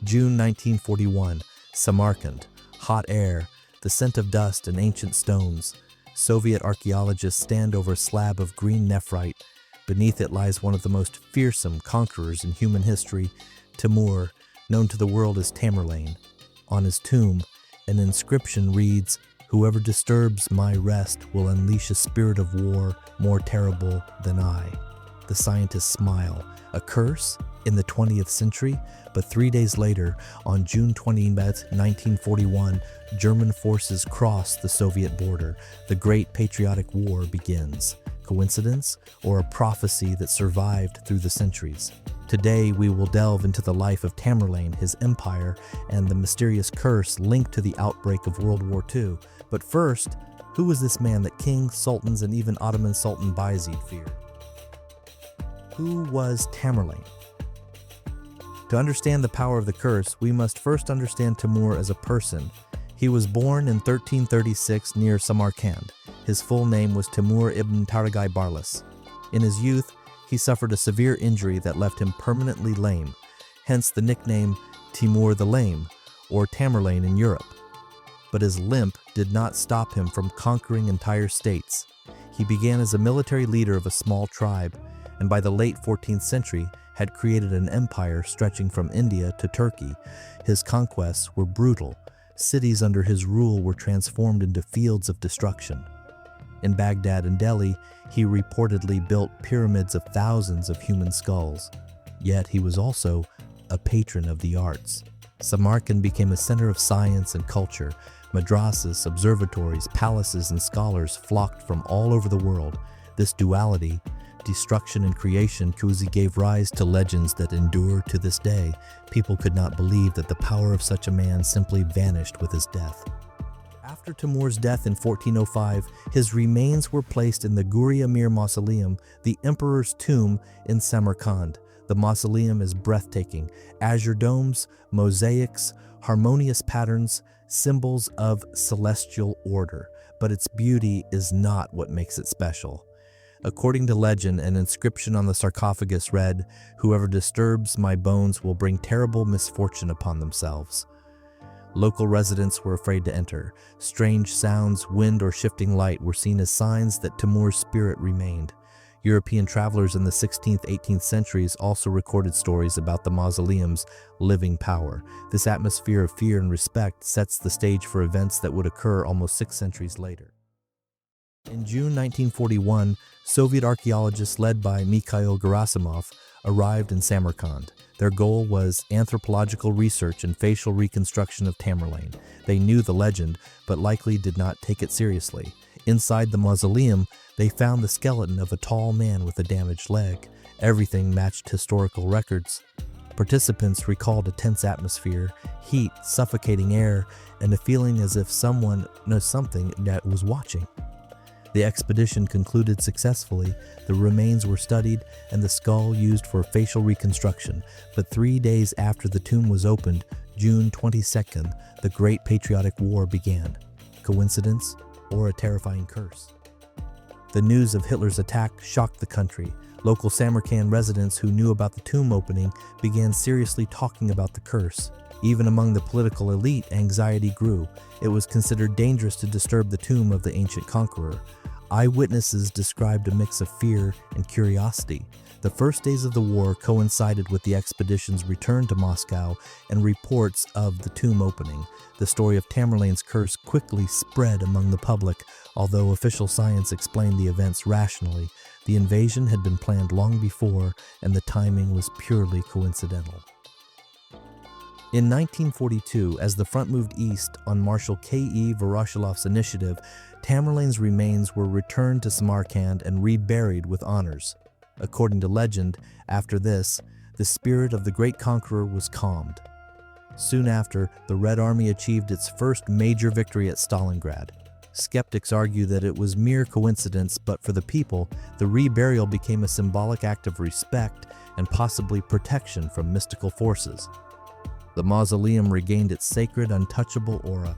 June 1941, Samarkand, hot air, the scent of dust and ancient stones. Soviet archaeologists stand over a slab of green nephrite. Beneath it lies one of the most fearsome conquerors in human history, Timur, known to the world as Tamerlane. On his tomb, an inscription reads, "Whoever disturbs my rest will unleash a spirit of war more terrible than I." The scientists smile. A curse? In the 20th century? But 3 days later, on June 20th, 1941, German forces cross the Soviet border. The Great Patriotic War begins. Coincidence, or a prophecy that survived through the centuries? Today, we will delve into the life of Tamerlane, his empire, and the mysterious curse linked to the outbreak of World War II. But first, who was this man that kings, sultans, and even Ottoman Sultan Bayezid feared? Who was Tamerlane? To understand the power of the curse, we must first understand Timur as a person. He was born in 1336 near Samarkand. His full name was Timur ibn Taragai Barlas. In his youth, he suffered a severe injury that left him permanently lame, hence the nickname Timur the Lame, or Tamerlane in Europe. But his limp did not stop him from conquering entire states. He began as a military leader of a small tribe, and by the late 14th century had created an empire stretching from India to Turkey. His conquests were brutal. Cities under his rule were transformed into fields of destruction. In Baghdad and Delhi, he reportedly built pyramids of thousands of human skulls. Yet he was also a patron of the arts. Samarkand became a center of science and culture. Madrasas, observatories, palaces, and scholars flocked from all over the world. This duality, destruction and creation, gave rise to legends that endure to this day. People could not believe that the power of such a man simply vanished with his death. After Timur's death in 1405, his remains were placed in the Guri Amir Mausoleum, the emperor's tomb in Samarkand. The mausoleum is breathtaking. Azure domes, mosaics, harmonious patterns, symbols of celestial order. But its beauty is not what makes it special. According to legend, an inscription on the sarcophagus read, "Whoever disturbs my bones will bring terrible misfortune upon themselves." Local residents were afraid to enter. Strange sounds, wind, or shifting light were seen as signs that Timur's spirit remained. European travelers in the 16th, 18th centuries also recorded stories about the mausoleum's living power. This atmosphere of fear and respect sets the stage for events that would occur almost 6 centuries later. In June 1941, Soviet archaeologists led by Mikhail Gerasimov arrived in Samarkand. Their goal was anthropological research and facial reconstruction of Tamerlane. They knew the legend, but likely did not take it seriously. Inside the mausoleum, they found the skeleton of a tall man with a damaged leg. Everything matched historical records. Participants recalled a tense atmosphere, heat, suffocating air, and a feeling as if someone knows something that was watching. The expedition concluded successfully. The remains were studied and the skull used for facial reconstruction. But 3 days after the tomb was opened, June 22nd, the Great Patriotic War began. Coincidence or a terrifying curse? The news of Hitler's attack shocked the country. Local Samarkand residents who knew about the tomb opening began seriously talking about the curse. Even among the political elite, anxiety grew. It was considered dangerous to disturb the tomb of the ancient conqueror. Eyewitnesses described a mix of fear and curiosity. The first days of the war coincided with the expedition's return to Moscow and reports of the tomb opening. The story of Tamerlane's curse quickly spread among the public. Although official science explained the events rationally, the invasion had been planned long before, and the timing was purely coincidental. In 1942, as the front moved east on Marshal K.E. Voroshilov's initiative, Tamerlane's remains were returned to Samarkand and reburied with honors. According to legend, after this, the spirit of the great conqueror was calmed. Soon after, the Red Army achieved its first major victory at Stalingrad. Skeptics argue that it was mere coincidence, but for the people, the reburial became a symbolic act of respect and possibly protection from mystical forces. The mausoleum regained its sacred, untouchable aura.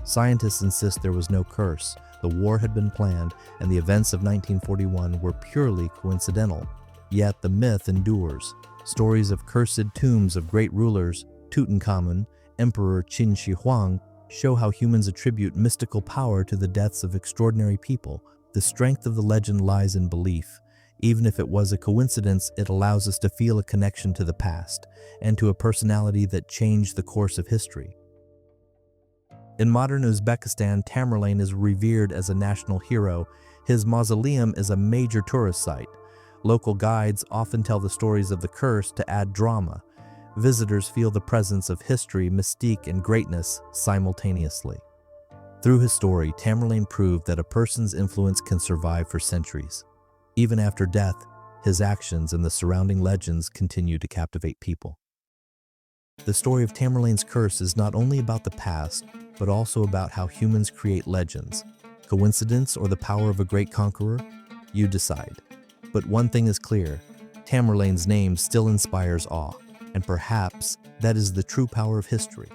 Scientists insist there was no curse. The war had been planned, and the events of 1941 were purely coincidental. Yet the myth endures. Stories of cursed tombs of great rulers, Tutankhamun, Emperor Qin Shi Huang, show how humans attribute mystical power to the deaths of extraordinary people. The strength of the legend lies in belief. Even if it was a coincidence, it allows us to feel a connection to the past and to a personality that changed the course of history. In modern Uzbekistan, Tamerlane is revered as a national hero. His mausoleum is a major tourist site. Local guides often tell the stories of the curse to add drama. Visitors feel the presence of history, mystique, and greatness simultaneously. Through his story, Tamerlane proved that a person's influence can survive for centuries. Even after death, his actions and the surrounding legends continue to captivate people. The story of Tamerlane's curse is not only about the past, but also about how humans create legends. Coincidence or the power of a great conqueror? You decide. But one thing is clear, Tamerlane's name still inspires awe, and perhaps that is the true power of history.